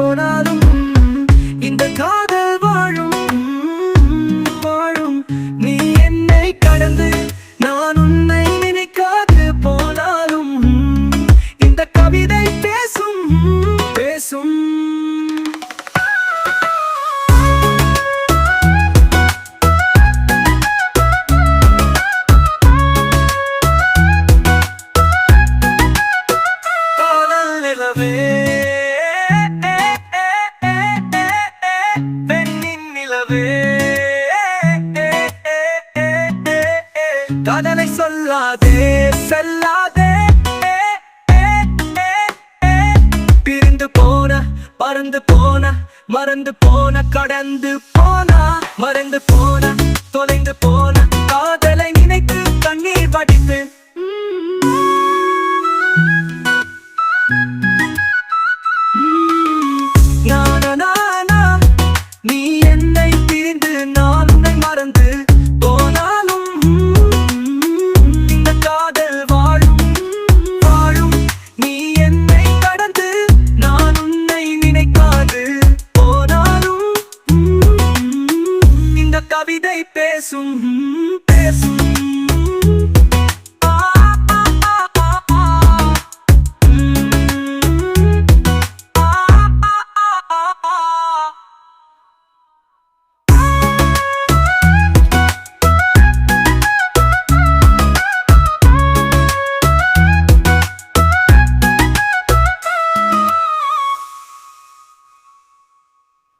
போனாலும் இந்த காதல் வாழும் வாழும். நீ என்னை கடந்து நான் உன்னை நினைக்காது போனாலும் இந்த கவிதை பேசும் பேசும். பெண்ணின் நிலவே காதலை சொல்லாதே செல்லாதே. பிரிந்து போன பறந்து போன மறந்து போன கடந்து போனா மறைந்து போன தொலைந்து போன காதலை நினைத்து கண்ணீர் வடித்து